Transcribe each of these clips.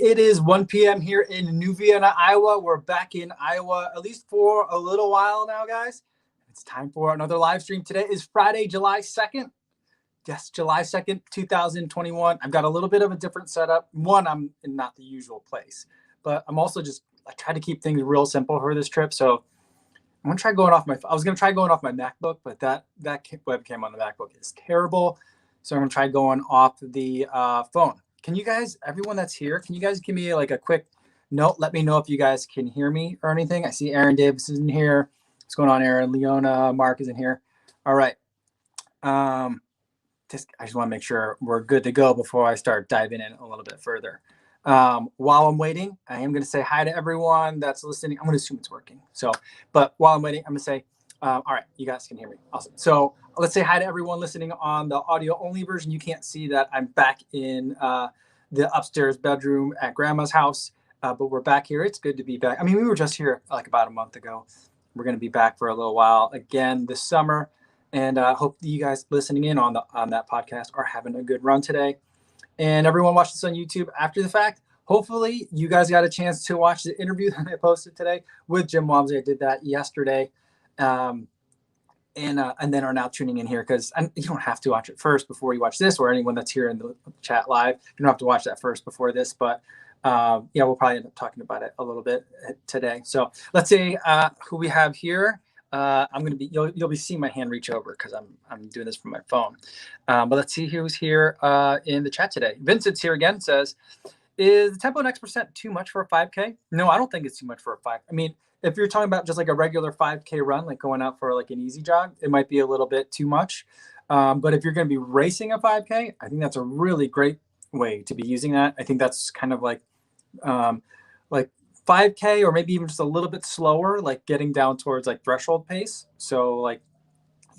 It is 1 p.m. here in New Vienna, Iowa. We're back in Iowa, at least for a little while now, guys. It's time for another live stream. Today is Friday, July 2nd. Yes, July 2nd, 2021. I've got a little bit of a different setup. One, I'm in not the usual place, but I'm also I try to keep things real simple for this trip. So I'm going to try going off I was going to try going off my MacBook, but that webcam on the MacBook is terrible. So I'm going to try going off the phone. Can you guys, everyone that's here, can you guys give me like a quick note? Let me know if you guys can hear me or anything. I see Aaron Davis is in here. What's going on, Aaron? Leona, Mark is in here. All right. I just want to make sure we're good to go before I start diving in a little bit further. While I'm waiting, I am going to say hi to everyone that's listening. I'm going to assume it's working. But while I'm waiting, I'm going to say, all right, you guys can hear me. Awesome. So let's say hi to everyone listening on the audio only version. You can't see that I'm back in the upstairs bedroom at grandma's house, but we're back here. It's good to be back. I mean, we were just here like about a month ago. We're going to be back for a little while again this summer. And I hope you guys listening in on that podcast are having a good run today. And everyone watching this on YouTube after the fact, hopefully you guys got a chance to watch the interview that I posted today with Jim Walmsley. I did that yesterday. And then are now tuning in here because you don't have to watch it first before you watch this, or anyone that's here in the chat live. You don't have to watch that first before this, but yeah, we'll probably end up talking about it a little bit today. So let's see who we have here. I'm going to be, you'll be seeing my hand reach over because I'm doing this from my phone. But let's see who's here in the chat today. Vincent's here again, says, is the tempo next percent too much for a 5K? No, I don't think it's too much for a 5. I mean, if you're talking about just like a regular 5K run, like going out for like an easy jog, it might be a little bit too much. But if you're going to be racing a 5K, I think that's a really great way to be using that. I think that's kind of like 5K or maybe even just a little bit slower, like getting down towards like threshold pace. So like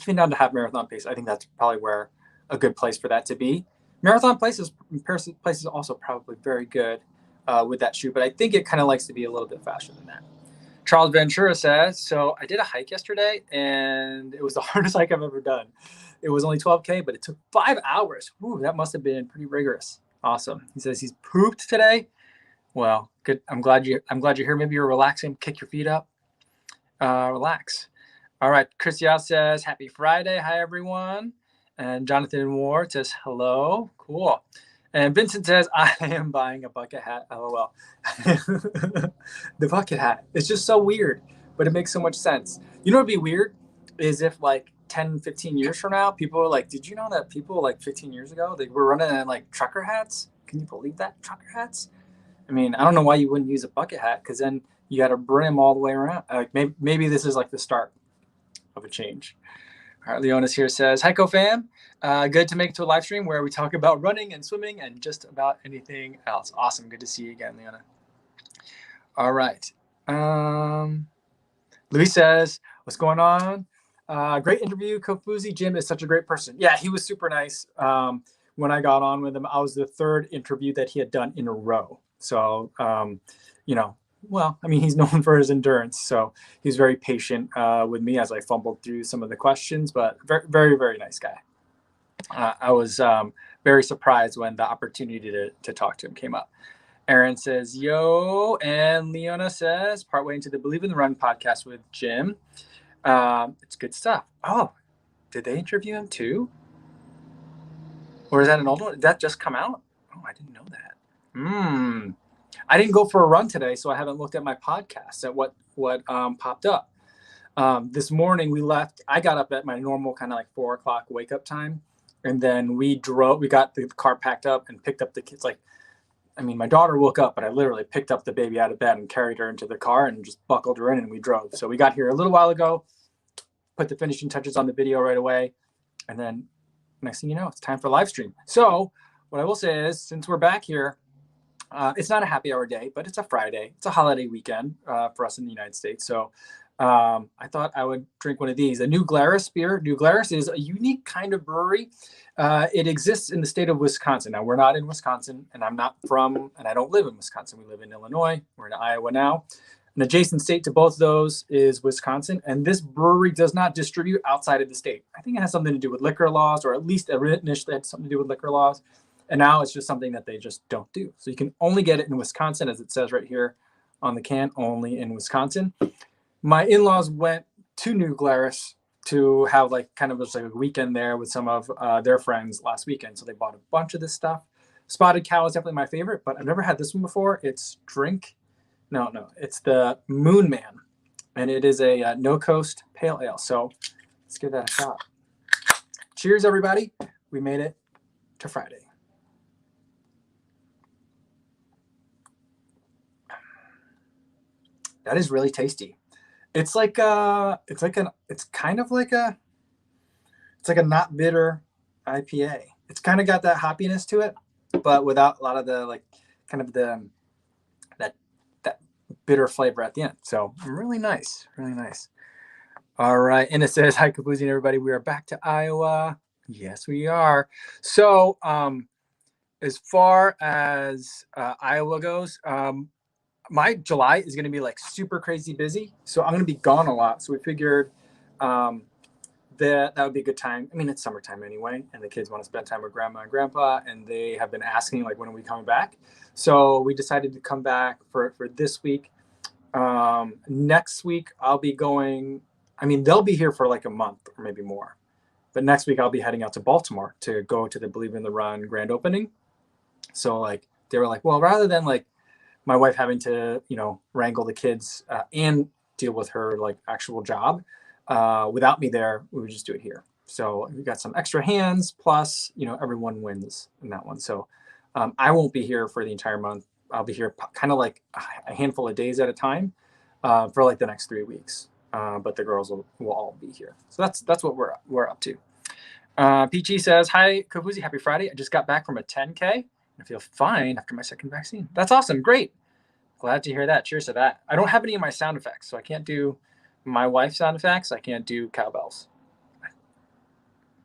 even down to half marathon pace, I think that's probably where a good place for that to be. Marathon places also probably very good with that shoe, but I think it kind of likes to be a little bit faster than that. Charles Ventura says, so I did a hike yesterday and it was the hardest hike I've ever done. It was only 12K, but it took 5 hours. Ooh, that must have been pretty rigorous. Awesome. He says he's pooped today. Well, good. I'm glad you're here. Maybe you're relaxing. Kick your feet up. Relax. All right. Chris Yao says, happy Friday. Hi, everyone. And Jonathan Ward says, hello. Cool. And Vincent says, I am buying a bucket hat. LOL. The bucket hat. It's just so weird, but it makes so much sense. You know what would be weird is if like 10, 15 years from now, people are like, did you know that people like 15 years ago, they were running in like trucker hats? Can you believe that? Trucker hats? I mean, I don't know why you wouldn't use a bucket hat because then you got a brim all the way around. Like maybe this is like the start of a change. All right, Leonis here says, hi, Co-Fam. Good to make it to a live stream where we talk about running and swimming and just about anything else. Awesome. Good to see you again, Leona. All right. Luis says, what's going on? Great interview, Kofuzi. Jim is such a great person. Yeah, he was super nice. When I got on with him, I was the 3rd interview that he had done in a row. So, well, I mean, he's known for his endurance. So he's very patient with me as I fumbled through some of the questions, but very, very, very nice guy. I was very surprised when the opportunity to talk to him came up. Aaron says, yo, and Leona says, partway into the Believe in the Run podcast with Jim. It's good stuff. Oh, did they interview him too? Or is that an old one? Did that just come out? Oh, I didn't know that. I didn't go for a run today, so I haven't looked at my podcast at what popped up. This morning we left. I got up at my normal kind of like 4 o'clock wake up time, and then we got the car packed up and picked up the kids. My daughter woke up, but I literally picked up the baby out of bed and carried her into the car and just buckled her in, and we drove. So we got here a little while ago, put the finishing touches on the video right away, and then next thing you know, it's time for live stream. So what I will say is, since we're back here, it's not a happy hour day, but it's a Friday. It's a holiday weekend for us in the United States. So I thought I would drink one of these. A New Glarus beer. New Glarus is a unique kind of brewery. It exists in the state of Wisconsin. Now, we're not in Wisconsin, and I'm not from, and I don't live in Wisconsin. We live in Illinois. We're in Iowa now. An adjacent state to both those is Wisconsin, and this brewery does not distribute outside of the state. I think it has something to do with liquor laws, or at least initially had something to do with liquor laws. And now it's just something that they just don't do. So you can only get it in Wisconsin, as it says right here on the can, only in Wisconsin. My in-laws went to New Glarus to have like kind of just like a weekend there with some of their friends last weekend. So they bought a bunch of this stuff. Spotted Cow is definitely my favorite, but I've never had this one before. It's it's the Moon Man, and it is a No Coast Pale Ale. So let's give that a shot. Cheers, everybody. We made it to Friday. That is really tasty. It's like it's kind of like a not bitter IPA. It's kind of got that hoppiness to it, but without a lot of the like kind of the that bitter flavor at the end. So really nice, really nice. All right, and it says, "Hi, Kofuzi and everybody. We are back to Iowa." Yes, we are. So as far as Iowa goes, my July is going to be like super crazy busy. So I'm going to be gone a lot. So we figured that would be a good time. I mean, it's summertime anyway, and the kids want to spend time with grandma and grandpa, and they have been asking like, when are we coming back? So we decided to come back for this week. Next week I'll be going. I mean, they'll be here for like a month or maybe more. But next week I'll be heading out to Baltimore to go to the Believe in the Run grand opening. So like they were like, well, rather than like my wife having to, wrangle the kids and deal with her like actual job without me there, we would just do it here. So we got some extra hands, plus, everyone wins in that one. So I won't be here for the entire month. I'll be here kind of like a handful of days at a time for like the next 3 weeks. But the girls will all be here. So that's what we're up to. Peachy says, "Hi, Kofuzi, happy Friday. I just got back from a 10K. I feel fine after my second vaccine." That's awesome. Great. Glad to hear that. Cheers to that. I don't have any of my sound effects, so I can't do my wife's sound effects. I can't do cowbells.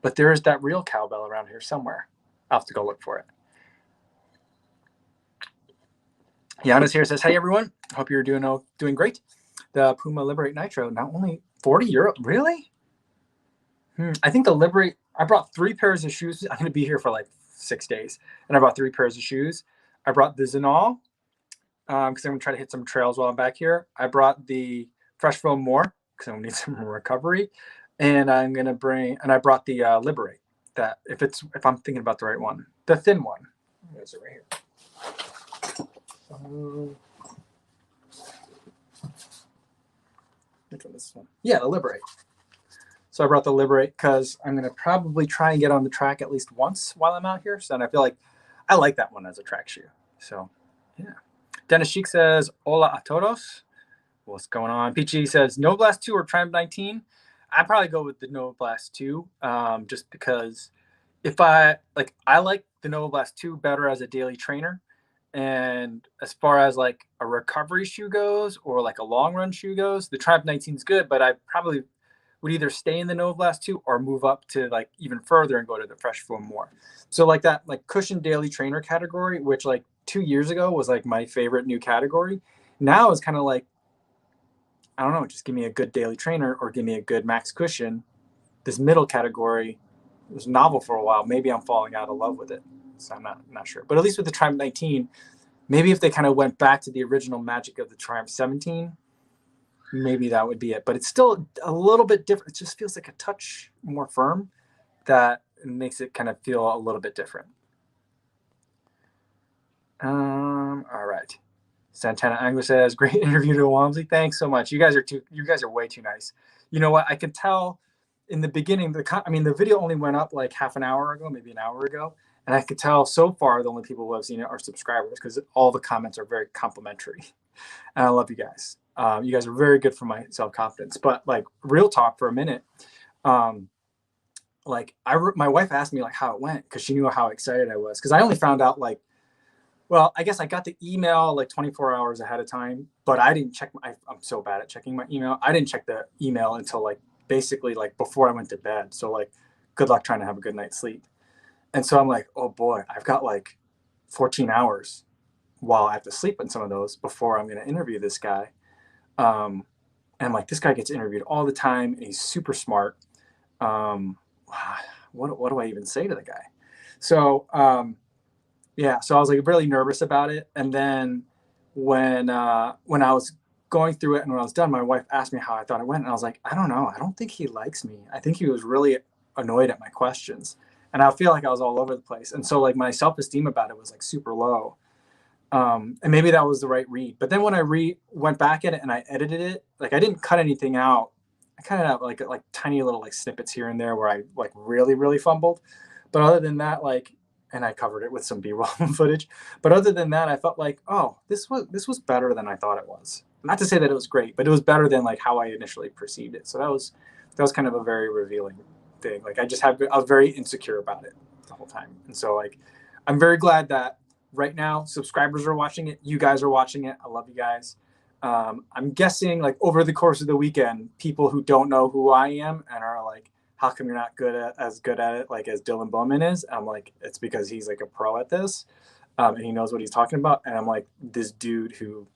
But there is that real cowbell around here somewhere. I'll have to go look for it. Giannis here says, "Hey, everyone. Hope you're doing great. The Puma Liberate Nitro, not only €40. Really? I think the Liberate, I brought 3 pairs of shoes. I'm going to be here for like 6 days. And I brought 3 pairs of shoes. I brought the Zinal because I'm going to try to hit some trails while I'm back here. I brought the Fresh Foam More because I'm going to need some recovery. And I'm going to I brought the Liberate. That if I'm thinking about the right one, the thin one. There's it right here. Which one is this one? Yeah, the Liberate. So I brought the Liberate because I'm going to probably try and get on the track at least once while I'm out here. So I feel like I like that one as a track shoe. So, yeah. Dennis Sheik says, "Hola a todos." What's going on? Peachy says, "No Blast 2 or Triumph 19?" I'd probably go with the Nova Blast 2 just because I like the Nova Blast 2 better as a daily trainer. And as far as like a recovery shoe goes or like a long run shoe goes, the Triumph 19 is good, but I probably would either stay in the Nova Blast 2 or move up to like even further and go to the Fresh Foam More. So like that like cushion daily trainer category, which like 2 years ago was like my favorite new category, now is kind of like, I don't know, just give me a good daily trainer or give me a good max cushion. This middle category was novel for a while. Maybe I'm falling out of love with it. So I'm not sure. But at least with the Triumph 19, maybe if they kind of went back to the original magic of the Triumph 17, maybe that would be it. But it's still a little bit different. It just feels like a touch more firm that makes it kind of feel a little bit different. All right. Santana Anglo says, "Great interview to Walmsley. Thanks so much. You guys are way too nice." You know what? I can tell in the beginning, the video only went up like half an hour ago, maybe an hour ago. And I could tell so far the only people who have seen it are subscribers because all the comments are very complimentary. And I love you guys. You guys are very good for my self-confidence. But like real talk for a minute, my wife asked me like how it went because she knew how excited I was. Because I only found out I guess I got the email like 24 hours ahead of time, but I didn't check. I'm so bad at checking my email. I didn't check the email until like basically like before I went to bed. So like, good luck trying to have a good night's sleep. And so I'm like, oh boy, I've got like 14 hours while I have to sleep in some of those before I'm going to interview this guy. And I'm like, this guy gets interviewed all the time and he's super smart. What do I even say to the guy? So Yeah, so I was like really nervous about it. And then when I was going through it and when I was done, my wife asked me how I thought it went, and I was like, I don't know. I don't think he likes me. I think he was really annoyed at my questions, and I feel like I was all over the place. And so like my self-esteem about it was like super low. And maybe that was the right read. But then when I went back at it and I edited it, like I didn't cut anything out. I kind of have like tiny little like snippets here and there where I like really fumbled. But other than that, like, and I covered it with some B-roll footage. But other than that, I felt like, oh, this was better than I thought it was. Not to say that it was great, but it was better than like how I initially perceived it. So that was kind of a very revealing thing. Like I was very insecure about it the whole time. And so like I'm very glad that right now subscribers are watching it. You guys are watching it. I love you guys. I'm guessing like over the course of the weekend, people who don't know who I am and are like, how come you're not as good at it like as Dylan Bowman is? I'm like, it's because he's like a pro at this, and he knows what he's talking about. And I'm like this dude who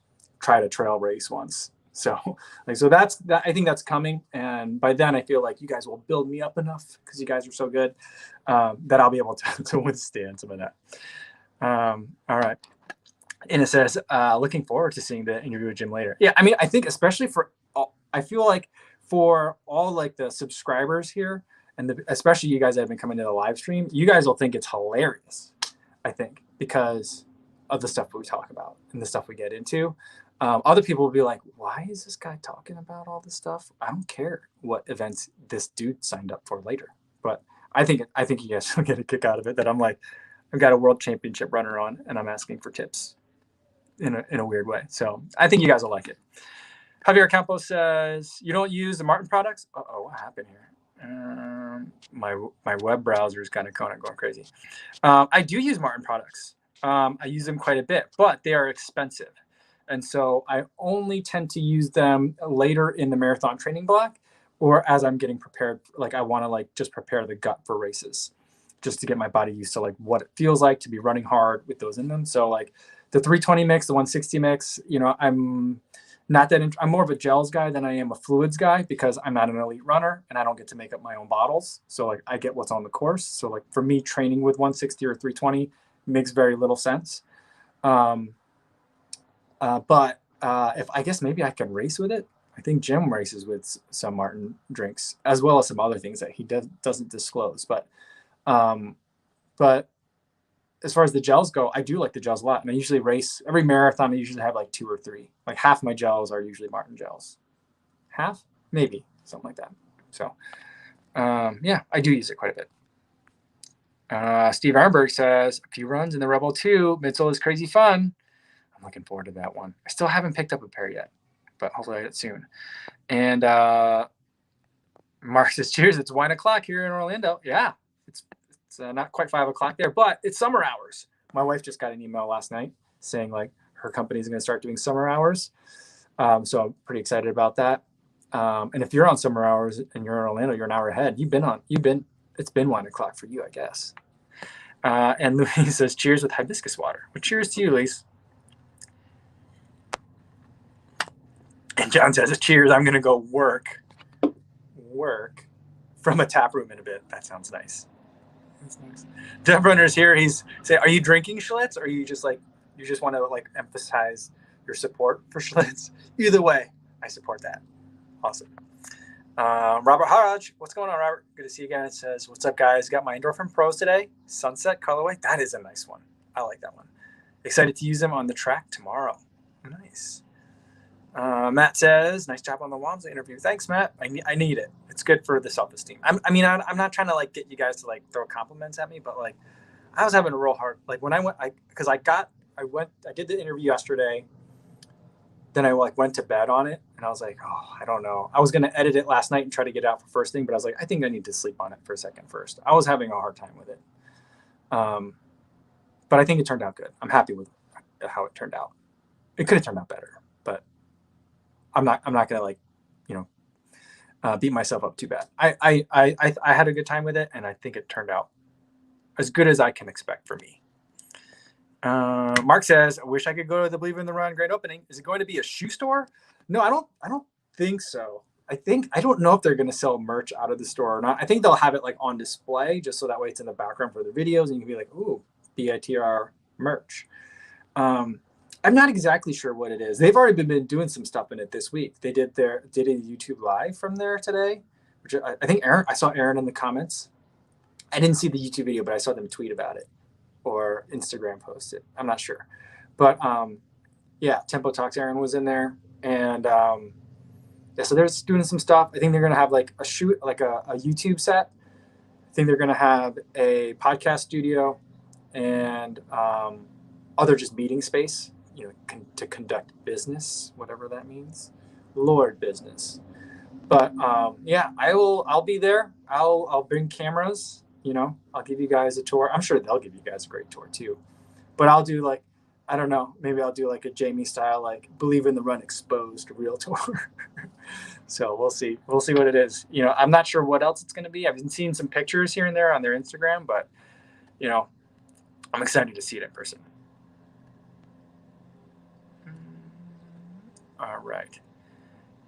tried a trail race once. So like that's that. I think that's coming, and by then I feel like you guys will build me up enough because you guys are so good that I'll be able to withstand some of that. All right. And it says, looking forward to seeing the interview with Jim later. Yeah, I mean, I think especially I feel like for all like the subscribers here, and especially you guys that have been coming to the live stream, you guys will think it's hilarious, I think, because of the stuff we talk about and the stuff we get into. Other people will be like, why is this guy talking about all this stuff? I don't care what events this dude signed up for later. But I think you guys will get a kick out of it that I'm like, I've got a world championship runner on and I'm asking for tips in a weird way. So I think you guys will like it. Javier Campos says, you don't use the Martin products? Uh-oh, what happened here? My web browser is kind of going crazy. I do use Martin products. I use them quite a bit, but they are expensive. And so I only tend to use them later in the marathon training block or as I'm getting prepared. Like I want to like just prepare the gut for races just to get my body used to like what it feels like to be running hard with those in them. So like the 320 mix, the 160 mix, I'm not that I'm more of a gels guy than I am a fluids guy because I'm not an elite runner and I don't get to make up my own bottles. So like I get what's on the course. So like for me, training with 160 or 320 makes very little sense. But if I guess maybe I can race with it. I think Jim races with some Martin drinks as well as some other things that he doesn't disclose. But as far as the gels go, I do like the gels a lot. And I usually race every marathon. I usually have like 2 or 3. Like half my gels are usually Martin gels. Half, maybe something like that. So yeah, I do use it quite a bit. Steve Arnberg says a few runs in the Rebel 2 midsole is crazy fun. I'm looking forward to that one. I still haven't picked up a pair yet, but hopefully I get it soon. And Mark says, cheers, it's wine o'clock here in Orlando. Yeah, it's not quite 5 o'clock there, but it's summer hours. My wife just got an email last night saying like her company is going to start doing summer hours. So I'm pretty excited about that. And if you're on summer hours and you're in Orlando, you're an hour ahead. It's been 1 o'clock for you, I guess. And Louise says, cheers with hibiscus water. Well, cheers to you, Louise. And John says, cheers, I'm going to go work from a tap room in a bit. That sounds nice. That's nice. Dev Runner's here. He's saying, are you drinking Schlitz or are you just like, you just want to like emphasize your support for Schlitz? Either way, I support that. Awesome. Robert Haraj, what's going on, Robert? Good to see you again. It says, what's up, guys? Got my Endorphin Pros today. Sunset colorway. That is a nice one. I like that one. Excited to use them on the track tomorrow. Nice. Matt says, nice job on the Walmsley interview. Thanks, Matt. I need it. It's good for the self-esteem. I'm not trying to like get you guys to like throw compliments at me, but like I was having a real hard, like when I did the interview yesterday, then I like went to bed on it and I was like, oh, I don't know. I was going to edit it last night and try to get it out for first thing, but I was like, I think I need to sleep on it for a second first. I was having a hard time with it. But I think it turned out good. I'm happy with how it turned out. It could have turned out better, but I'm not going to like, beat myself up too bad. I had a good time with it and I think it turned out as good as I can expect for me. Mark says, I wish I could go to the Believe in the Run grand opening. Is it going to be a shoe store? No, I don't think so. I don't know if they're going to sell merch out of the store or not. I think they'll have it like on display just so that way it's in the background for the videos and you can be like, ooh, BITR merch. I'm not exactly sure what it is. They've already been doing some stuff in it this week. They did a YouTube live from there today, which I think I saw Aaron in the comments. I didn't see the YouTube video, but I saw them tweet about it or Instagram post it. I'm not sure. But yeah, Tempo Talks Aaron was in there. And yeah, so they're doing some stuff. I think they're going to have like a shoot, like a YouTube set. I think they're going to have a podcast studio and other just meeting space, to conduct business, whatever that means. Lord, business. But yeah, I'll be there. I'll bring cameras, I'll give you guys a tour. I'm sure they'll give you guys a great tour too. But I'll do like, I don't know, maybe I'll do like a Jamie style, like Believe in the Run Exposed real tour. So we'll see. We'll see what it is. I'm not sure what else it's going to be. I've been seeing some pictures here and there on their Instagram, but I'm excited to see it in person. All right.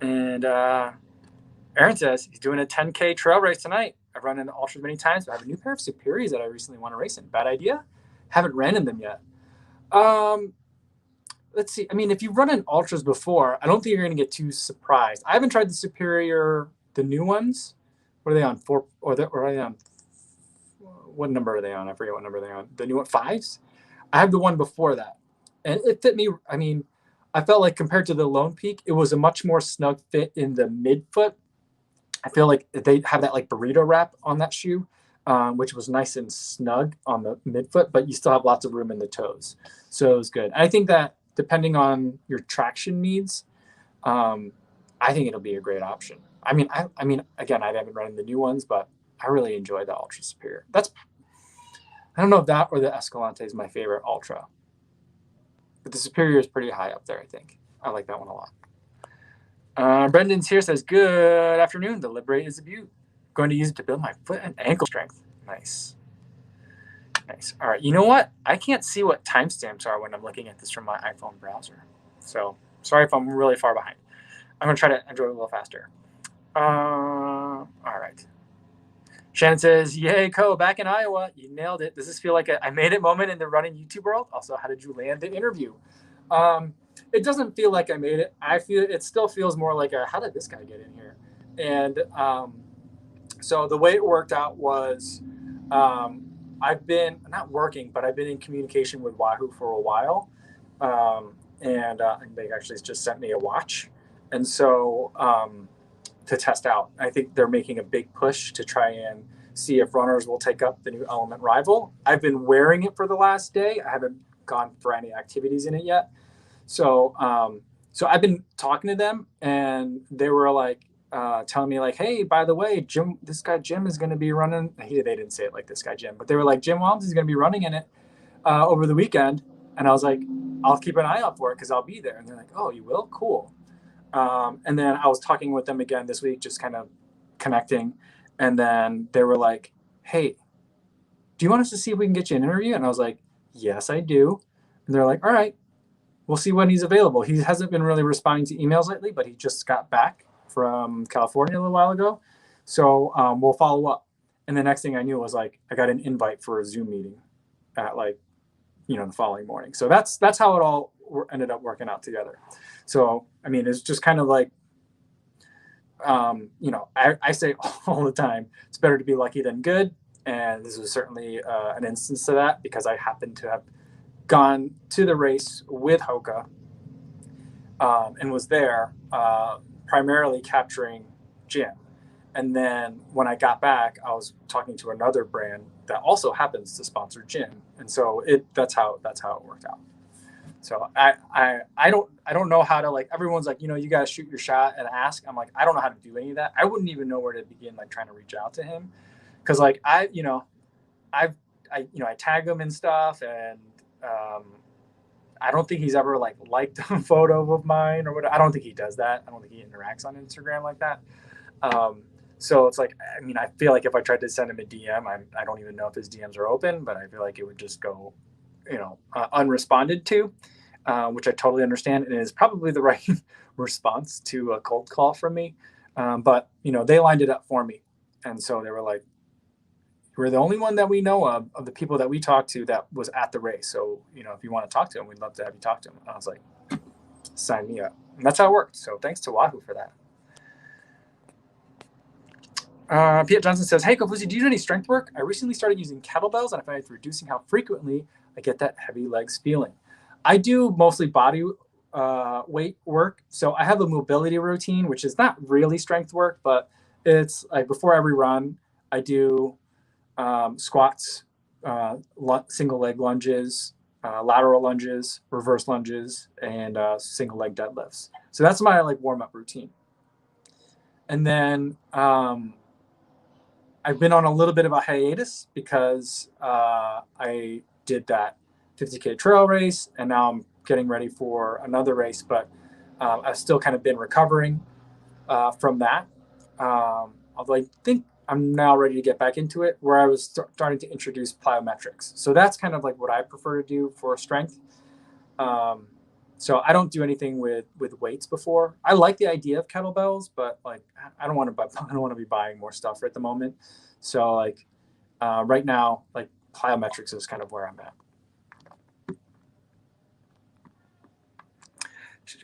And Aaron says he's doing a 10K trail race tonight. I've run into ultras many times, but I have a new pair of Superiors that I recently want to race in. Bad idea? Haven't ran in them yet. Let's see. I mean, if you've run in ultras before, I don't think you're going to get too surprised. I haven't tried the Superior, the new ones. What are they on? Or are they on? What number are they on? I forget what number they're on. The new one, 5s? I have the one before that. And it fit me. I mean, I felt like compared to the Lone Peak, it was a much more snug fit in the midfoot. I feel like they have that like burrito wrap on that shoe, which was nice and snug on the midfoot, but you still have lots of room in the toes. So it was good. I think that depending on your traction needs, I think it'll be a great option. I mean, again, I haven't run the new ones, but I really enjoy the Ultra Superior. I don't know if that or the Escalante is my favorite Ultra, but the Superior is pretty high up there, I think. I like that one a lot. Brendan's here, says, good afternoon. The Liberate is a beaut. Going to use it to build my foot and ankle strength. Nice. All right. You know what? I can't see what timestamps are when I'm looking at this from my iPhone browser. So sorry if I'm really far behind. I'm going to try to enjoy it a little faster. All right. Shannon says, yay, Co, back in Iowa. You nailed it. Does this feel like I made it moment in the running YouTube world? Also, how did you land the interview? It doesn't feel like I made it. It still feels more like how did this guy get in here? And so the way it worked out was I've been not working, but I've been in communication with Wahoo for a while. And they actually just sent me a watch. And so to test out, I think they're making a big push to try and see if runners will take up the new Element Rival. I've been wearing it for the last day. I haven't gone for any activities in it yet. So I've been talking to them, and they were like telling me like, hey, by the way, this guy Jim is going to be running. They didn't say it like this guy Jim, but they were like, Jim Walmsley is going to be running in it over the weekend. And I was like, I'll keep an eye out for it because I'll be there. And they're like, oh, you will? Cool. And then I was talking with them again this week, just kind of connecting. And then they were like, hey, do you want us to see if we can get you an interview? And I was like, yes, I do. And they're like, all right, we'll see when he's available. He hasn't been really responding to emails lately, but he just got back from California a little while ago. So we'll follow up. And the next thing I knew was like, I got an invite for a Zoom meeting at the following morning. So that's how it all ended up working out together. So, I mean, it's just kind of like, I say all the time, it's better to be lucky than good. And this was certainly an instance of that because I happened to have gone to the race with Hoka and was there primarily capturing Jim. And then when I got back, I was talking to another brand that also happens to sponsor Jim. And so that's how it worked out. So I don't know how to, like, everyone's like, you got to shoot your shot and ask. I'm like, I don't know how to do any of that. I wouldn't even know where to begin, like, trying to reach out to him. Cause like I tag him and stuff. And I don't think he's ever liked a photo of mine or whatever. I don't think he does that. I don't think he interacts on Instagram like that. So it's like, I mean, I feel like if I tried to send him a DM, I don't even know if his DMs are open, but I feel like it would just go, unresponded to, which I totally understand. And it is probably the right response to a cold call from me. But they lined it up for me. And so they were like, were the only one that we know of the people that we talked to that was at the race. So, you know, if you want to talk to him, we'd love to have you talk to him. And I was like, sign me up. And that's how it worked. So thanks to Wahoo for that. Piet Johnson says, hey, Kofuzi, do you do any strength work? I recently started using kettlebells, and I find it's reducing how frequently I get that heavy legs feeling. I do mostly body weight work. So I have a mobility routine, which is not really strength work, but it's like before every run, I do squats, single leg lunges, lateral lunges, reverse lunges, and single leg deadlifts. So that's my like warm up routine. And then I've been on a little bit of a hiatus because I did that 50K trail race, and now I'm getting ready for another race, but I've still kind of been recovering from that. Although I think I'm now ready to get back into it, where I was starting to introduce plyometrics. So that's kind of like what I prefer to do for strength. So I don't do anything with weights before. I like the idea of kettlebells, but like I don't want to be buying more stuff at the moment. So like right now, like plyometrics is kind of where I'm at.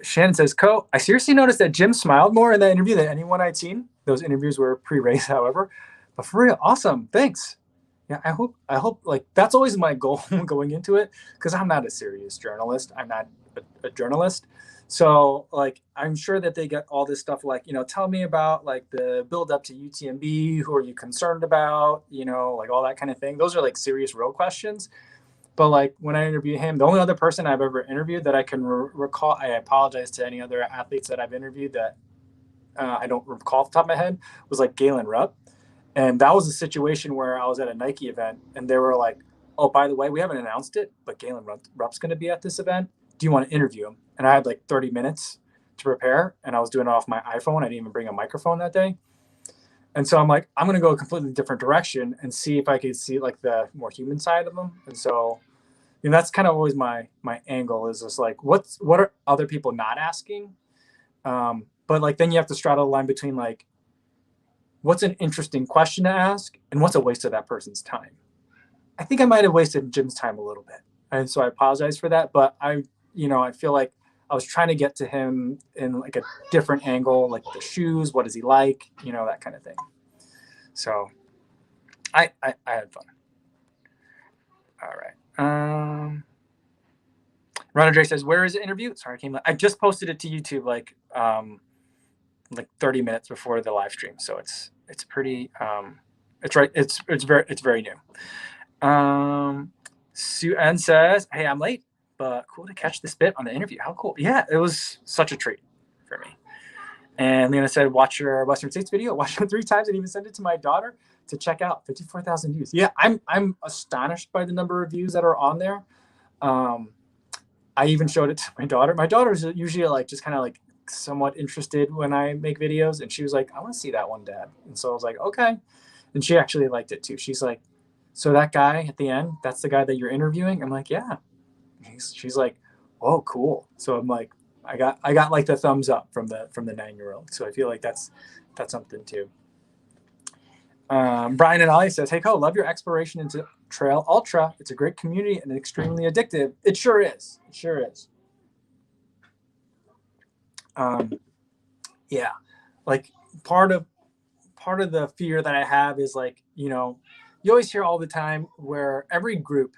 Shannon says, I seriously noticed that Jim smiled more in that interview than anyone I'd seen. Those interviews were pre-race, however. But for real, awesome. Thanks. Yeah, I hope like that's always my goal going into it, because I'm not a serious journalist. I'm not a journalist. So like I'm sure that they get all this stuff like, you know, tell me about like the build up to UTMB, who are you concerned about, you know, like all that kind of thing. Those are like serious real questions. But like when I interviewed him, the only other person I've ever interviewed that I can recall, I apologize to any other athletes that I've interviewed that I don't recall off the top of my head, was like Galen Rupp. And that was a situation where I was at a Nike event and they were like, oh, by the way, we haven't announced it, but Galen Rupp's going to be at this event. Do you want to interview him? And I had like 30 minutes to prepare, and I was doing it off my iPhone. I didn't even bring a microphone that day. And so I'm like, I'm going to go a completely different direction and see if I could see like the more human side of them. And so, you know, that's kind of always my angle, is just like, what are other people not asking? But like, then you have to straddle the line between like, what's an interesting question to ask and what's a waste of that person's time. I think I might have wasted Jim's time a little bit. And so I apologize for that. But I feel like I was trying to get to him in like a different angle, like the shoes, what does he like, you know, that kind of thing. So I had fun. All right. Ron Andre says, where is the interview? Sorry, I just posted it to YouTube like 30 minutes before the live stream. So it's pretty, it's very new. Sue Ann says, hey, I'm late, but cool to catch this bit on the interview. How cool. Yeah, it was such a treat for me. And Lena said, watch your Western States video, watch it 3 times, and even send it to my daughter to check out. 54,000 views. Yeah, I'm astonished by the number of views that are on there. I even showed it to my daughter. My daughter's usually like just kind of like somewhat interested when I make videos, and she was like, I want to see that one, Dad. And so I was like, okay. And she actually liked it too. She's like, so that guy at the end, that's the guy that you're interviewing? I'm like, yeah. She's like, oh, cool. So I'm like, I got like the thumbs up from the 9-year-old. So I feel like that's something too. Brian and Ollie says, hey, love your exploration into trail ultra. It's a great community and extremely addictive. It sure is. It sure is. Yeah, like part of the fear that I have is like, you know, you always hear all the time where every group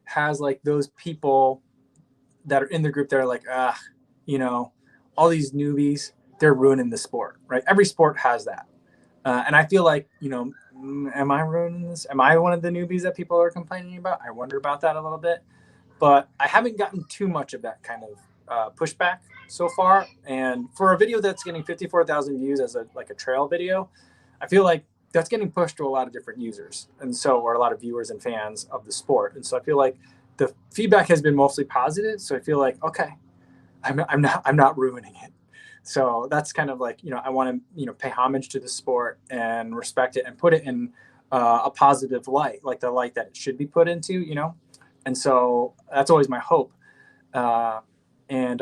has like those people that are in the group that are like, you know, all these newbies, they're ruining the sport, right? Every sport has that. And I feel like, you know, am I ruining this? Am I one of the newbies that people are complaining about? I wonder about that a little bit, but I haven't gotten too much of that kind of pushback so far. And for a video that's getting 54,000 views as a trail video, I feel like that's getting pushed to a lot of different users. And so, or a lot of viewers and fans of the sport. And so I feel like the feedback has been mostly positive. So I feel like, okay, I'm not ruining it. So that's kind of like, you know, I want to, you know, pay homage to the sport and respect it and put it in a positive light, like the light that it should be put into, you know? And so that's always my hope. And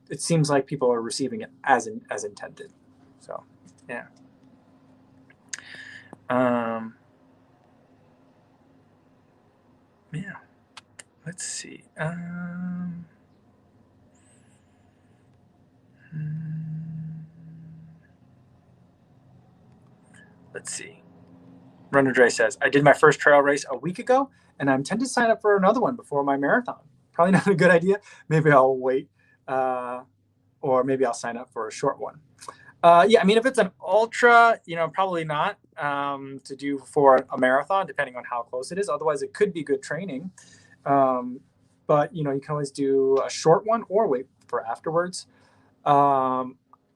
it seems like people are receiving it as intended. So, yeah. Yeah. Let's see. Let's see. Runner Dre says, I did my first trail race a week ago, and I'm tempted to sign up for another one before my marathon. Probably not a good idea. Maybe I'll wait, or maybe I'll sign up for a short one. Yeah, I mean, if it's an ultra, probably not to do for a marathon, depending on how close it is. Otherwise, it could be good training. But, you can always do a short one or wait for afterwards.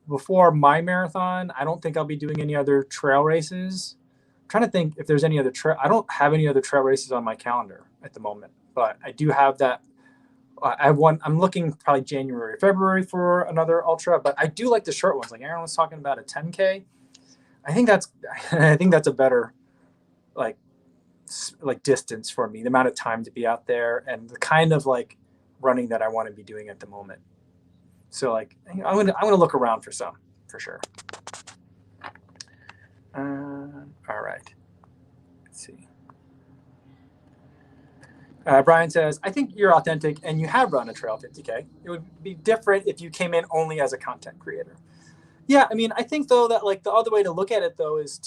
Before my marathon, I don't think I'll be doing any other trail races. I'm trying to think if there's any other trail. I don't have any other trail races on my calendar at the moment, but I do have that. I have one. I'm looking probably January, February for another ultra, but I do like the short ones. Like Aaron was talking about a 10K. I think that's a better like distance for me. The amount of time to be out there and the kind of like running that I want to be doing at the moment. So like I'm gonna look around for some for sure. All right. Let's see. Brian says, I think you're authentic and you have run a trail 50K. It would be different if you came in only as a content creator. Yeah, I mean, I think though that like the other way to look at it though is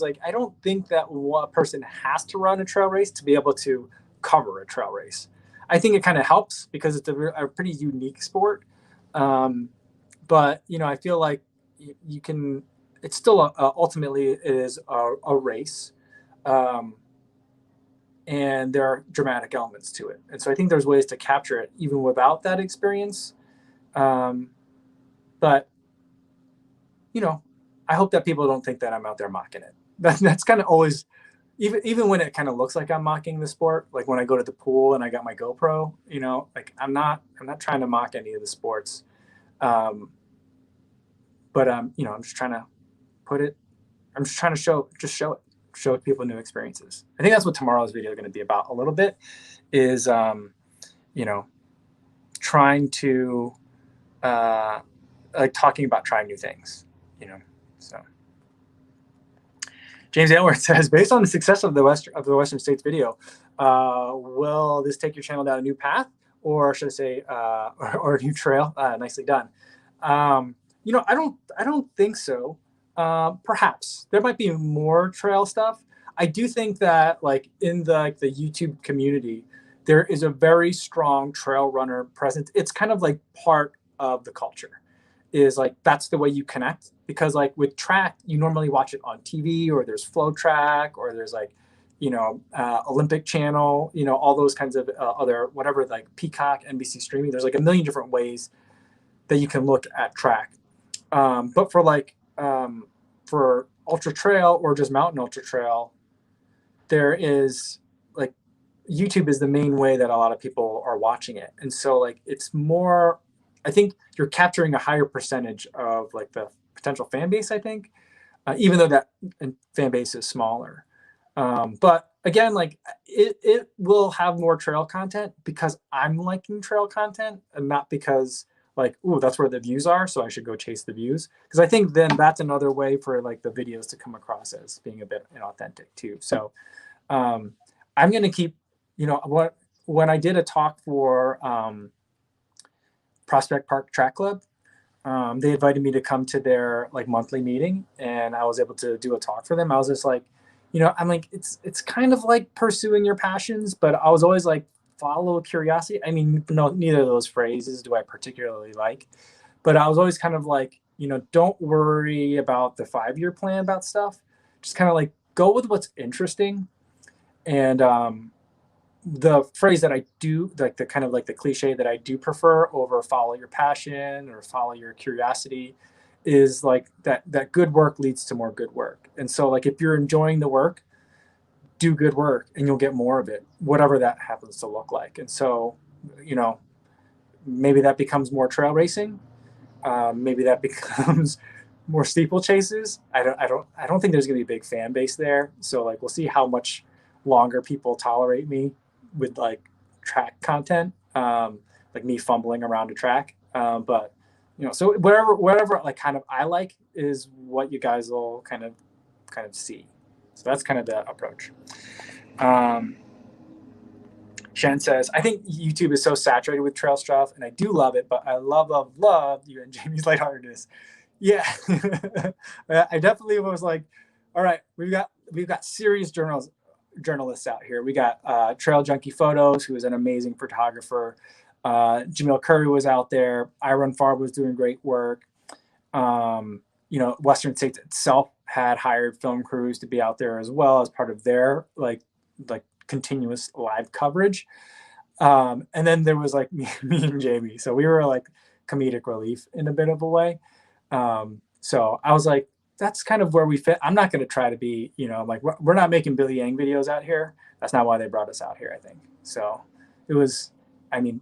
like I don't think that one person has to run a trail race to be able to cover a trail race. I think it kind of helps because it's a pretty unique sport. But I feel like you can. It's still ultimately it is a race. And there are dramatic elements to it. And so I think there's ways to capture it even without that experience. But, I hope that people don't think that I'm out there mocking it. That's kind of always, even when it kind of looks like I'm mocking the sport, like when I go to the pool and I got my GoPro, like I'm not trying to mock any of the sports. But, I'm just trying to I'm just trying to show people new experiences. I think that's what tomorrow's video is going to be about a little bit is, trying to, like talking about trying new things, so. James Aylward says, based on the success of the Western States video, will this take your channel down a new path or should I say, or a new trail? Nicely done. I don't think so. Perhaps there might be more trail stuff. I do think that like in the YouTube community, there is a very strong trail runner presence. It's kind of like part of the culture is like, that's the way you connect because like with track, you normally watch it on TV or there's Flow Track or there's like, Olympic Channel, all those kinds of other, whatever, like Peacock, NBC streaming, there's like a million different ways that you can look at track. But for like, for ultra trail or just mountain ultra trail, there is like YouTube is the main way that a lot of people are watching it. And so like, it's more, I think you're capturing a higher percentage of like the potential fan base, I think, even though that fan base is smaller. But again, like it will have more trail content because I'm liking trail content and not because like, ooh, that's where the views are, so I should go chase the views. Because I think then that's another way for like the videos to come across as being a bit inauthentic too. So I'm going to keep, when I did a talk for Prospect Park Track Club, they invited me to come to their like monthly meeting and I was able to do a talk for them. I was just like, I'm like, it's kind of like pursuing your passions, but I was always like, follow curiosity. I mean, no, neither of those phrases do I particularly like, but I was always kind of like, don't worry about the 5-year plan about stuff. Just kind of like go with what's interesting. And the phrase that I do, like the kind of like the cliche that I do prefer over follow your passion or follow your curiosity is like that good work leads to more good work. And so like, if you're enjoying the work, do good work and you'll get more of it, whatever that happens to look like. And so, maybe that becomes more trail racing. Maybe that becomes more steeplechases. I don't think there's going to be a big fan base there. So like, we'll see how much longer people tolerate me with like track content, like me fumbling around a track. But so whatever like kind of I like is what you guys will kind of see. So that's kind of the approach. Shen says, I think YouTube is so saturated with trail stuff, and I do love it, but I love you and Jamie's lightheartedness. Yeah. I definitely was like, all right, we've got serious journalists out here. We got Trail Junkie Photos, who is an amazing photographer. Jamil Curry was out there. Iron Farb was doing great work. Western States itself had hired film crews to be out there as well as part of their like continuous live coverage. And then there was like me and Jamie. So we were like comedic relief in a bit of a way. So I was like, that's kind of where we fit. I'm not going to try to be, like we're not making Billy Yang videos out here. That's not why they brought us out here, I think. So it was,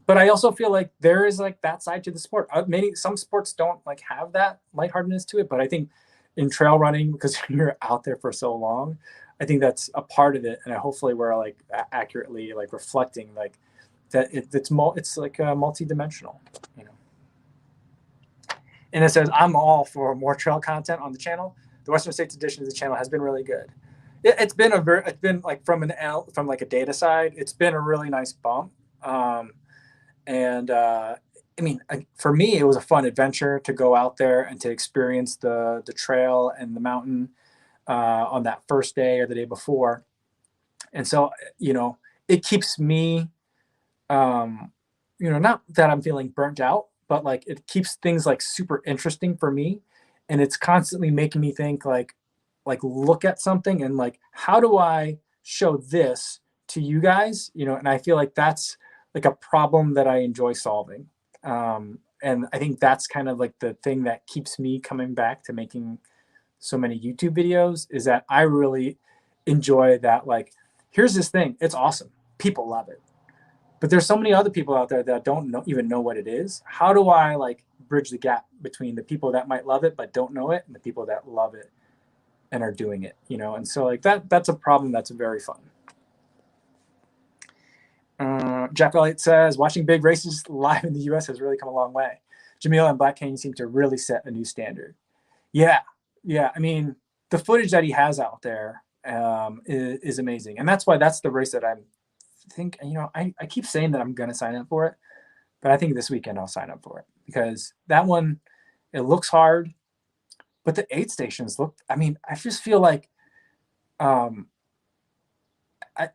but I also feel like there is like that side to the sport. Maybe some sports don't like have that lightheartedness to it, but I think in trail running, because you're out there for so long, I think that's a part of it. And hopefully we're like accurately like reflecting like that it's like multi-dimensional, And it says, I'm all for more trail content on the channel. The Western States edition of the channel has been really good. It's been like from like a data side, it's been a really nice bump. For me, it was a fun adventure to go out there and to experience the trail and the mountain on that first day or the day before. And so, it keeps me, not that I'm feeling burnt out, but like it keeps things like super interesting for me. And it's constantly making me think like look at something and like, how do I show this to you guys? And I feel like that's like a problem that I enjoy solving. And I think that's kind of like the thing that keeps me coming back to making so many YouTube videos, is that I really enjoy that. Like, here's this thing. It's awesome. People love it. But there's so many other people out there that don't even know what it is. How do I like bridge the gap between the people that might love it but don't know it and the people that love it and are doing it, And so like that's a problem that's very fun. Jeff Elliott says, watching big races live in the US has really come a long way. Jamil and Black Canyon seem to really set a new standard. Yeah. The footage that he has out there is amazing. And that's why that's the race that I keep saying that I'm going to sign up for it, but I think this weekend I'll sign up for it, because that one, it looks hard, but the aid stations look, I just feel like, I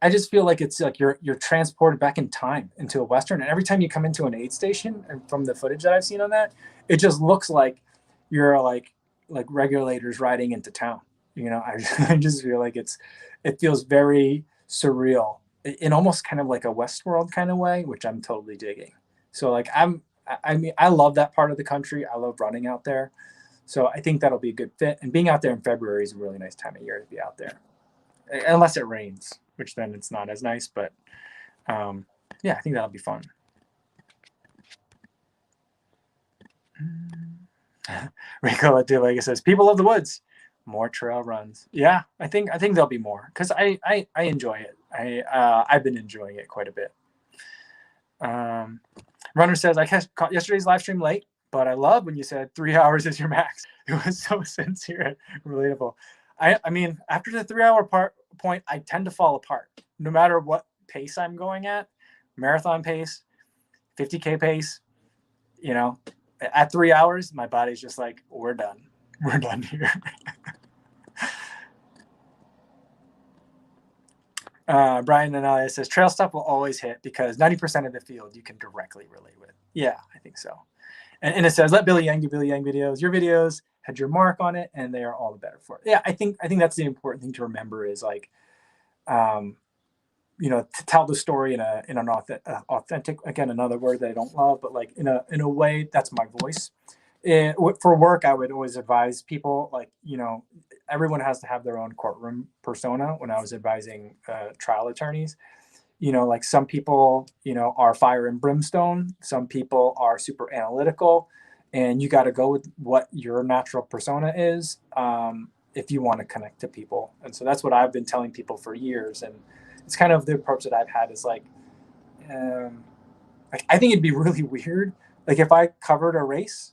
just feel like it's like you're transported back in time into a Western. And every time you come into an aid station, and from the footage that I've seen on that, it just looks like you're like regulators riding into town. I just feel like it feels very surreal in almost kind of like a Westworld kind of way, which I'm totally digging. So like, I love that part of the country. I love running out there. So I think that'll be a good fit. And being out there in February is a really nice time of year to be out there. Unless it rains, which then it's not as nice. But I think that'll be fun. Rico Latula says, people of the woods, more trail runs. Yeah, I think there'll be more, because I enjoy it. I've been enjoying it quite a bit. Runner says, I caught yesterday's live stream late, but I love when you said 3 hours is your max. It was so sincere and relatable. After the 3 hour point, I tend to fall apart, no matter what pace I'm going at. Marathon pace, 50K pace, at 3 hours, my body's just like, we're done here. Brian Analia says, trail stuff will always hit because 90% of the field you can directly relate with. Yeah, I think so. And it says, let Billy Yang do Billy Yang videos. Your videos had your mark on it, and they are all the better for it. Yeah, I think that's the important thing to remember, is like, to tell the story in an authentic, again, another word that I don't love, but like in a way that's my voice. For work, I would always advise people, like, everyone has to have their own courtroom persona. When I was advising trial attorneys, like some people, are fire and brimstone. Some people are super analytical, and you got to go with what your natural persona is if you want to connect to people. And so that's what I've been telling people for years. And it's kind of the approach that I've had, is like, I think it'd be really weird. Like if I covered a race,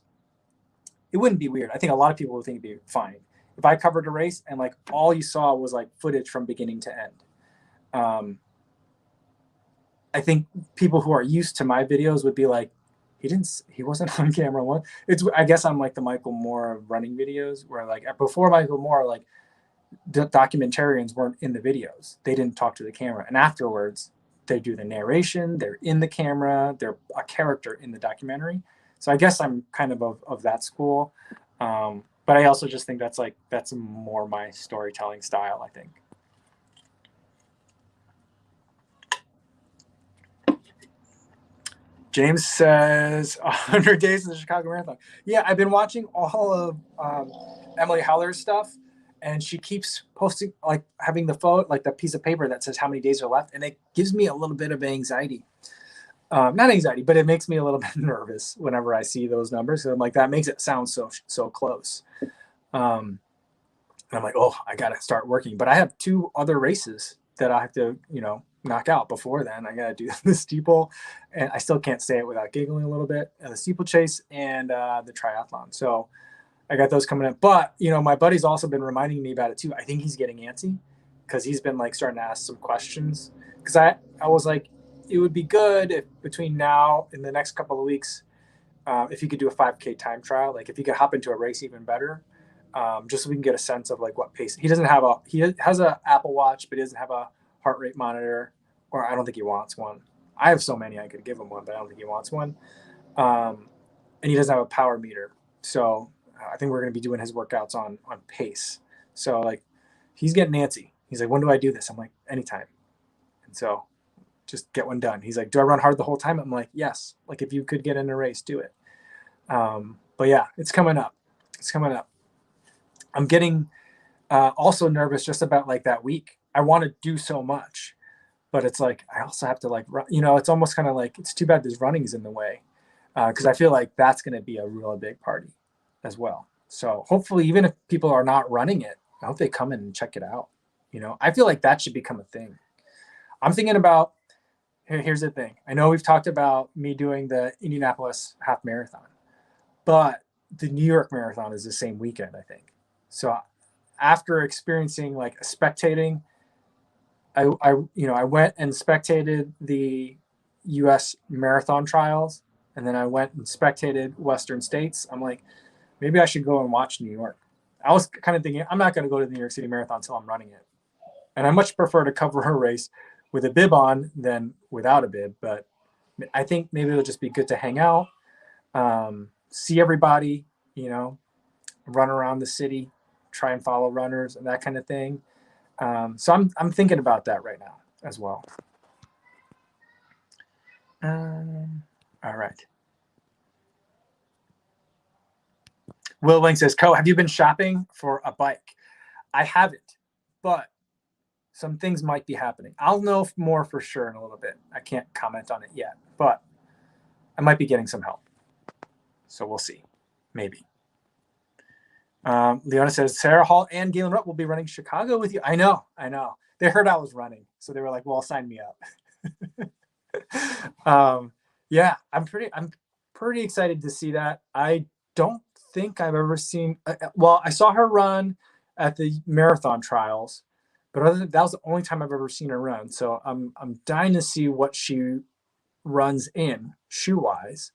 it wouldn't be weird. I think a lot of people would think it'd be fine. If I covered a race and like all you saw was like footage from beginning to end. I think people who are used to my videos would be like, he wasn't on camera one. I guess I'm like the Michael Moore of running videos, where like before Michael Moore, like documentarians weren't in the videos. They didn't talk to the camera. And afterwards, they do the narration, they're in the camera, they're a character in the documentary. So I guess I'm kind of that school. But I also just think that's more my storytelling style, I think. James says 100 days of the Chicago Marathon. Yeah, I've been watching all of Emily Heller's stuff, and she keeps posting, like having the photo, like the piece of paper that says how many days are left, and it gives me a little bit of anxiety. Not anxiety, but it makes me a little bit nervous whenever I see those numbers. So I'm like, that makes it sound so close. And I'm like, oh, I got to start working. But I have 2 other races that I have to, knock out before then. I got to do the steeple, and I still can't say it without giggling a little bit. And the steeplechase and the triathlon. So I got those coming up. But, my buddy's also been reminding me about it too. I think he's getting antsy because he's been like starting to ask some questions. Because I was like, it would be good if between now and the next couple of weeks, if you could do a 5K time trial, like if you could hop into a race, even better. Just so we can get a sense of like what pace. He has a Apple Watch, but he doesn't have a heart rate monitor, or I don't think he wants one. I have so many I could give him one, but I don't think he wants one. And he doesn't have a power meter. So I think we're going to be doing his workouts on pace. So like he's getting antsy. He's like, when do I do this? I'm like, anytime. And so just get one done. He's like, do I run hard the whole time? I'm like, yes. Like if you could get in a race, do it. But yeah, it's coming up. I'm getting also nervous just about like that week. I want to do so much, but it's like I also have to like run. It's almost kind of like it's too bad this running is in the way, because I feel like that's going to be a real big party as well. So hopefully, even if people are not running it, I hope they come in and check it out. I feel like that should become a thing. I'm thinking about. Here's the thing. I know we've talked about me doing the Indianapolis half marathon, but the New York marathon is the same weekend, I think. So after experiencing like spectating, I went and spectated the U.S. marathon trials, and then I went and spectated Western States. I'm like, maybe I should go and watch New York. I was kind of thinking, I'm not going to go to the New York City Marathon until I'm running it. And I much prefer to cover a race with a bib on than without a bib. But I think maybe it'll just be good to hang out, see everybody, run around the city, try and follow runners and that kind of thing. So I'm thinking about that right now as well. All right. Will Wing says, have you been shopping for a bike? I haven't, but some things might be happening. I'll know more for sure in a little bit. I can't comment on it yet, but I might be getting some help. So we'll see. Maybe. Leona says, Sarah Hall and Galen Rupp will be running Chicago with you. I know. They heard I was running, so they were like, well, sign me up. Yeah, I'm pretty excited to see that. I don't think I've ever seen, I saw her run at the marathon trials, but other than that was the only time I've ever seen her run. So I'm dying to see what she runs in shoe-wise.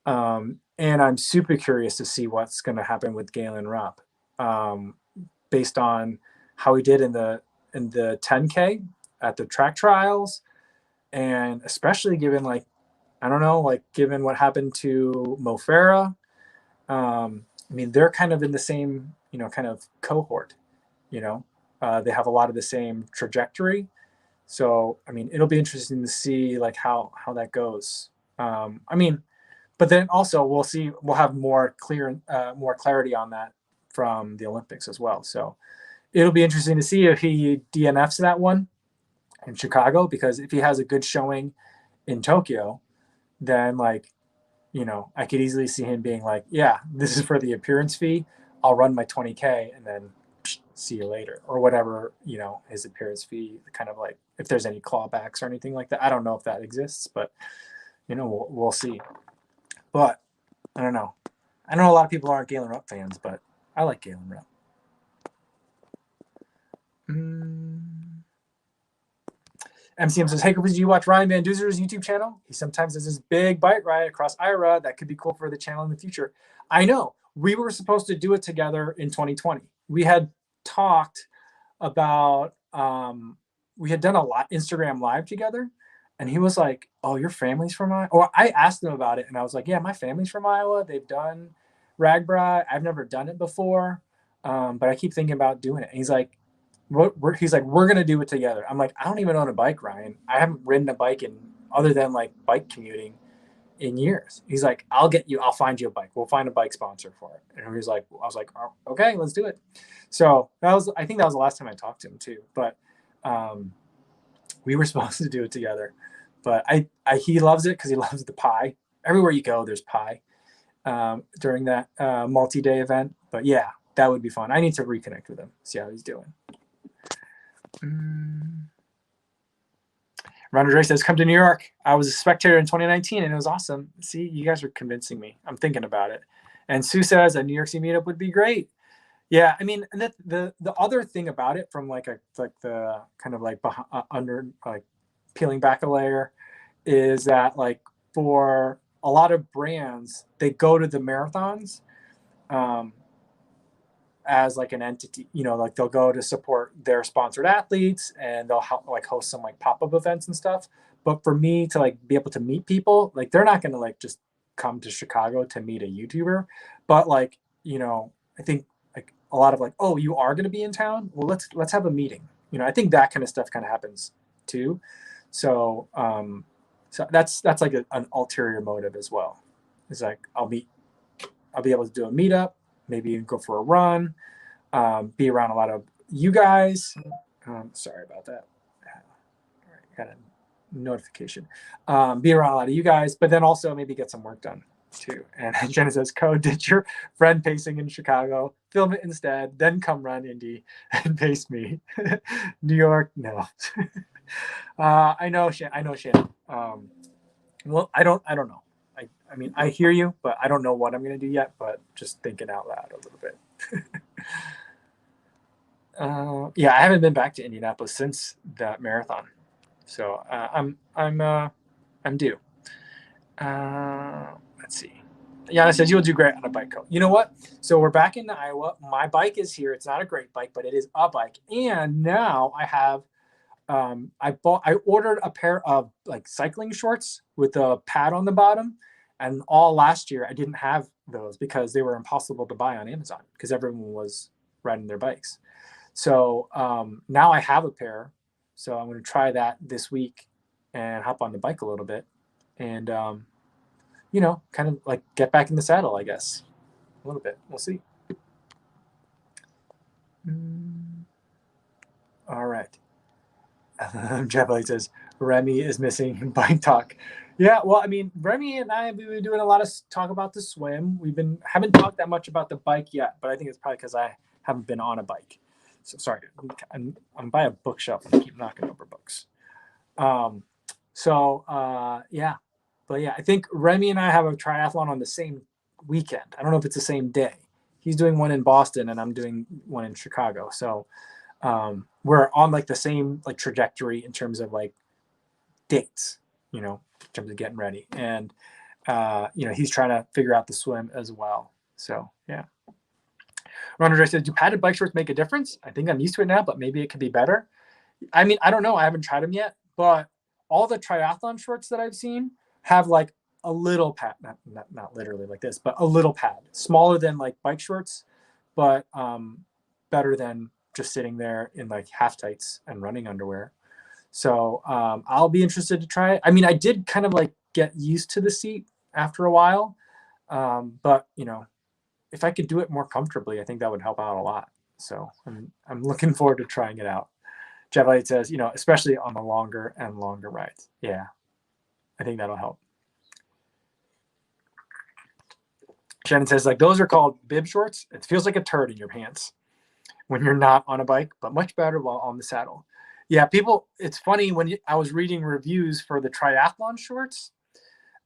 And I'm super curious to see what's going to happen with Galen Rupp, based on how he did in the 10K at the track trials, and especially given given what happened to Mo Farah. They're kind of in the same kind of cohort. They have a lot of the same trajectory. So it'll be interesting to see like how that goes. But then also we'll have more clarity on that from the Olympics as well. So it'll be interesting to see if he DNFs that one in Chicago, because if he has a good showing in Tokyo, then I could easily see him being like, yeah, this is for the appearance fee. I'll run my 20K and then see you later, or whatever, his appearance fee, kind of like if there's any clawbacks or anything like that. I don't know if that exists, but we'll see. But I don't know. I know a lot of people aren't Galen Rupp fans, but I like Galen Rupp. MCM says, hey, do you watch Ryan Van Duzer's YouTube channel? He sometimes does this big bike ride across Ira. That could be cool for the channel in the future. I know. We were supposed to do it together in 2020. We had talked about, we had done a lot Instagram live together. And he was like, oh, your family's from Iowa? Or I asked him about it. And I was like, yeah, my family's from Iowa. They've done Ragbri. I've never done it before. But I keep thinking about doing it. And he's like, we're going to do it together. I'm like, I don't even own a bike, Ryan. I haven't ridden a bike other than like bike commuting in years. He's like, I'll find you a bike. We'll find a bike sponsor for it. And I was like, oh, okay, let's do it. So I think that was the last time I talked to him too. But, we were supposed to do it together, but he loves it because he loves the pie. Everywhere you go, there's pie during that multi-day event. But yeah, that would be fun. I need to reconnect with him, see how he's doing. Ronald Ray says, come to New York. I was a spectator in 2019 and it was awesome. See, you guys are convincing me. I'm thinking about it. And Sue says a New York City meetup would be great. Yeah, I mean, and the other thing about it, from like the kind of like under, like peeling back a layer, is that like for a lot of brands, they go to the marathons as like an entity, like they'll go to support their sponsored athletes and they'll like host some like pop-up events and stuff. But for me to like be able to meet people, like they're not going to like just come to Chicago to meet a YouTuber, but like, I think a lot of like, oh, you are going to be in town? Well, let's have a meeting. I think that kind of stuff kind of happens too. So, so that's like an ulterior motive as well. It's like, I'll be able to do a meetup, maybe even go for a run, be around a lot of you guys. Sorry about that. All right, got a notification. Be around a lot of you guys, but then also maybe get some work done too. And Jenna says, Code, did your friend pacing in Chicago, film it instead, then come run Indy and pace me. New York, no. I know Shannon. Well, I don't know. I mean, I hear you, but I don't know what I'm going to do yet, but just thinking out loud a little bit. Yeah, I haven't been back to Indianapolis since that marathon. So I'm due. Let's see. Yana says, you'll do great on a bike coat. You know what? So we're back in Iowa. My bike is here. It's not a great bike, but it is a bike. And now I have, I ordered a pair of like cycling shorts with a pad on the bottom. And all last year, I didn't have those because they were impossible to buy on Amazon because everyone was riding their bikes. So now I have a pair. So I'm going to try that this week and hop on the bike a little bit. And, kind of like get back in the saddle, I guess, a little bit. We'll see. All right. Jeff says, Remy is missing bike talk. Yeah, well, I mean, Remy and I have been doing a lot of talk about the swim. Haven't talked that much about the bike yet, but I think it's probably because I haven't been on a bike. So sorry, I'm by a bookshelf and I keep knocking over books. Yeah. But yeah, I think Remy and I have a triathlon on the same weekend. I don't know if it's the same day. He's doing one in Boston and I'm doing one in Chicago. So we're on like the same like trajectory in terms of like dates, in terms of getting ready. And, he's trying to figure out the swim as well. So yeah. Ron Andre says, do padded bike shorts make a difference? I think I'm used to it now, but maybe it could be better. I mean, I don't know. I haven't tried them yet, but all the triathlon shorts that I've seen have like a little pad, not literally like this, but a little pad, smaller than like bike shorts, but better than just sitting there in like half tights and running underwear. So I'll be interested to try it. I mean, I did kind of like get used to the seat after a while, but if I could do it more comfortably, I think that would help out a lot. So I'm looking forward to trying it out. Jeff Light says, especially on the longer and longer rides. Yeah, I think that'll help. Shannon says, like, those are called bib shorts. It feels like a turd in your pants when you're not on a bike, but much better while on the saddle. Yeah, it's funny when I was reading reviews for the triathlon shorts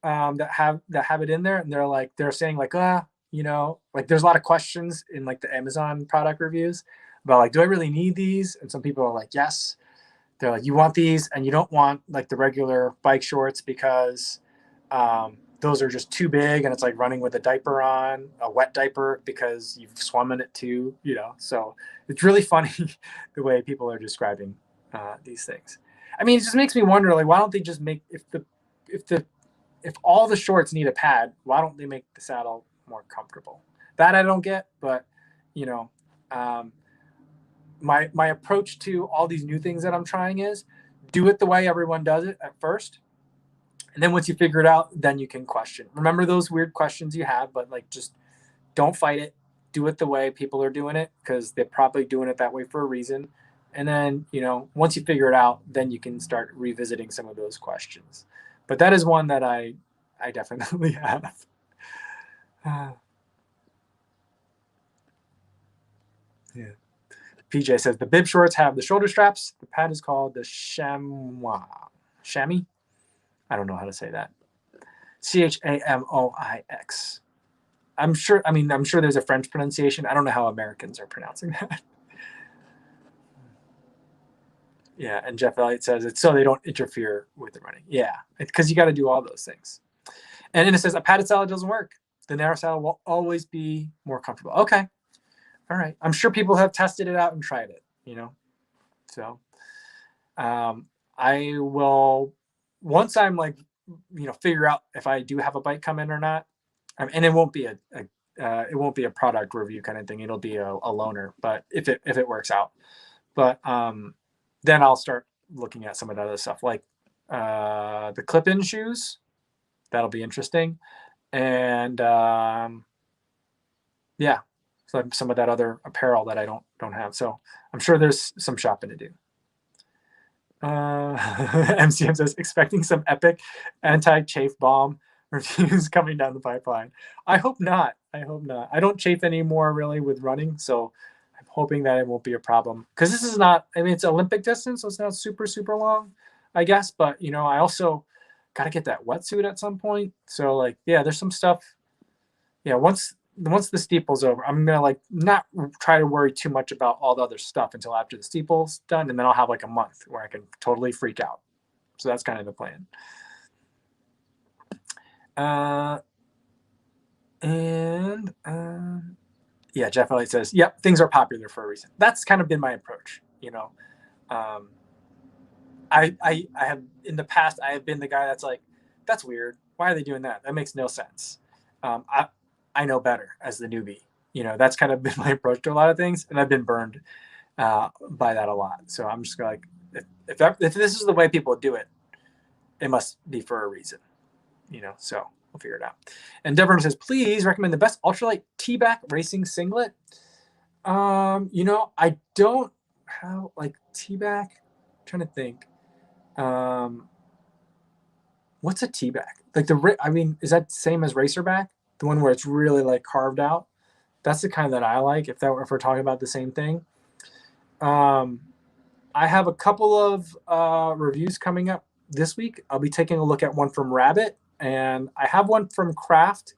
that have it in there, and they're saying like, like there's a lot of questions in like the Amazon product reviews about like, do I really need these? And some people are like, yes. they're like, you want these and you don't want like the regular bike shorts because those are just too big and it's like running with a diaper on, a wet diaper, because you've swum in it too, you know. So it's really funny the way people are describing these things. I mean, it just makes me wonder, like, why don't they just make, if all the shorts need a pad, why don't they make the saddle more comfortable? That I don't get, but you know, my approach to all these new things that I'm trying is do it the way everyone does it at first. And then once you figure it out, then you can question. Remember those weird questions you have, but like just don't fight it. Do it the way people are doing it, because they're probably doing it that way for a reason. And then, you know, once you figure it out, then you can start revisiting some of those questions. But that is one that I definitely have. Yeah. PJ says the bib shorts have the shoulder straps. The pad is called the chamois. Chamois? I don't know how to say that. Chamoix. I'm sure there's a French pronunciation. I don't know how Americans are pronouncing that. Yeah, and Jeff Elliott says it's so they don't interfere with the running. Yeah, because you got to do all those things. And then it says a padded saddle doesn't work. The narrow saddle will always be more comfortable. Okay. All right. I'm sure people have tested it out and tried it, you know. So I will, once I'm like, you know, figure out if I do have a bike come in or not. And it won't be a product review kind of thing. It'll be a loaner, but if it works out. But then I'll start looking at some of the other stuff, like the clip-in shoes. That'll be interesting. And yeah, so some of that other apparel that I don't have. So I'm sure there's some shopping to do. MCM says expecting some epic anti-chafe bomb reviews coming down the pipeline. I hope not. I don't chafe anymore really with running, so I'm hoping that it won't be a problem, because this is not, I mean, it's Olympic distance, so it's not super long, I guess, but you know, I also got to get that wetsuit at some point. So like, yeah, there's some stuff. Yeah, once the steeple's over, I'm gonna like not try to worry too much about all the other stuff until after the steeple's done, and then I'll have like a month where I can totally freak out. So that's kind of the plan. Yeah, Jeff Elliott says, yep, things are popular for a reason. That's kind of been my approach, you know. I have, in the past, I have been the guy that's like, that's weird. Why are they doing that? That makes no sense. I know better as the newbie. You know, that's kind of been my approach to a lot of things, and I've been burned by that a lot. So I'm just like, if this is the way people do it, it must be for a reason, you know. So we'll figure it out. And Deborah says, please recommend the best ultralight T-back racing singlet. You know, I don't have like T-back. I'm trying to think. What's a T-back? Like I mean, is that same as racerback? The one where it's really like carved out? That's the kind that I like, if we're talking about the same thing. I have a couple of reviews coming up this week. I'll be taking a look at one from Rabbit, and I have one from Craft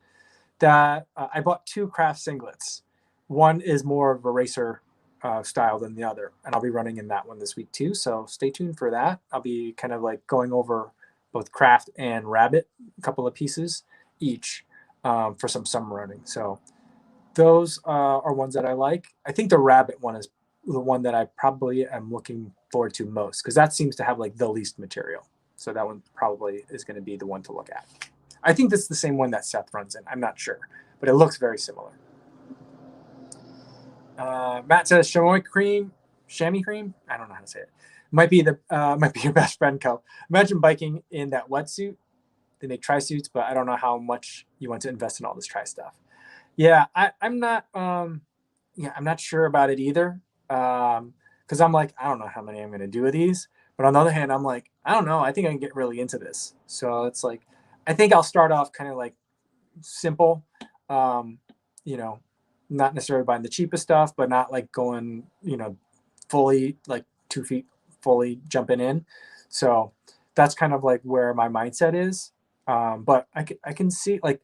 that I bought 2 Craft singlets. One is more of a racer style than the other, and I'll be running in that one this week too. So stay tuned for that. I'll be kind of like going over both Craft and Rabbit, a couple of pieces each for some summer running. So those are ones that I like. I think the Rabbit one is the one that I probably am looking forward to most, because that seems to have like the least material. So that one probably is going to be the one to look at. I think that's the same one that Seth runs in. I'm not sure, but it looks very similar. Matt says chamois cream. I don't know how to say it. Might be your best friend, Co. Imagine biking in that wetsuit. They make tri suits, but I don't know how much you want to invest in all this tri stuff. Yeah, I'm not. I'm not sure about it either. Because I'm like, I don't know how many I'm going to do of these. But on the other hand, I'm like, I don't know. I think I can get really into this. So it's like, I think I'll start off kind of like simple. You know, not necessarily buying the cheapest stuff, but not like going, you know, fully like 2 feet fully jumping in. So that's kind of like where my mindset is. But I can see like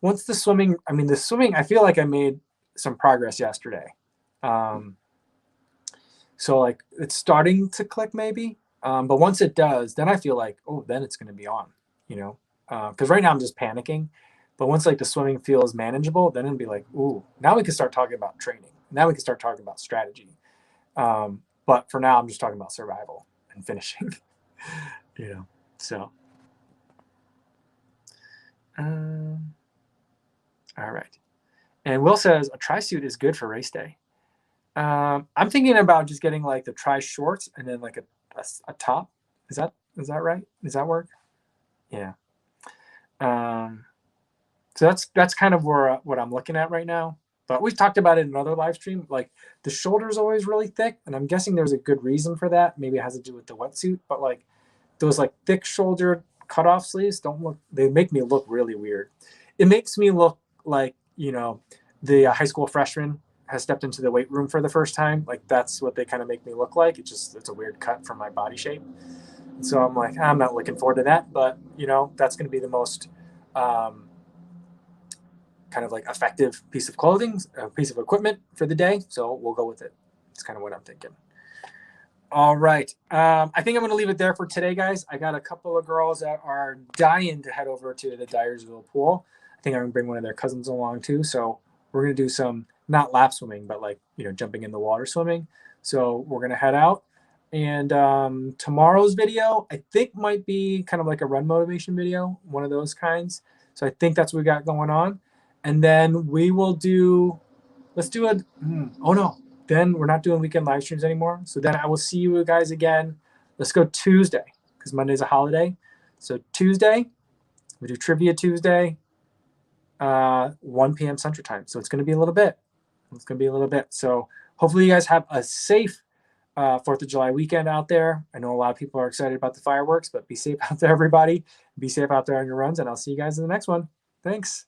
once the swimming, I feel like I made some progress yesterday. So like it's starting to click maybe. But once it does, then I feel like, oh, then it's going to be on, because right now I'm just panicking. But once like the swimming feels manageable, then it'll be like, ooh, now we can start talking about training. Now we can start talking about strategy. But for now, I'm just talking about survival and finishing, So, all right. And Will says a tri suit is good for race day. I'm thinking about just getting like the tri shorts and then like a top. Is that right? Does that work? Yeah. So that's kind of where what I'm looking at right now. But we've talked about it in another live stream. Like the shoulder's always really thick, and I'm guessing there's a good reason for that. Maybe it has to do with the wetsuit. But like those like thick shouldered cutoff sleeves don't look. They make me look really weird. It makes me look like the high school freshman has stepped into the weight room for the first time. Like that's what they kind of make me look like. It's a weird cut from my body shape. So I'm like, I'm not looking forward to that. But that's going to be the most kind of like effective piece of clothing, a piece of equipment for the day. So we'll go with it. It's kind of what I'm thinking. All right. I think I'm going to leave it there for today, guys. I got a couple of girls that are dying to head over to the Dyersville pool. I think I'm going to bring one of their cousins along too. So we're going to do some, not lap swimming, but like, jumping in the water swimming. So we're going to head out. And tomorrow's video, I think might be kind of like a run motivation video, one of those kinds. So I think that's what we got going on. And then we will then we're not doing weekend live streams anymore. So then I will see you guys again. Let's go Tuesday because Monday's a holiday. So Tuesday, we do Trivia Tuesday, 1 p.m. Central Time. So it's going to be a little bit. So hopefully you guys have a safe 4th of July weekend out there. I know a lot of people are excited about the fireworks, but be safe out there, everybody. Be safe out there on your runs, and I'll see you guys in the next one. Thanks.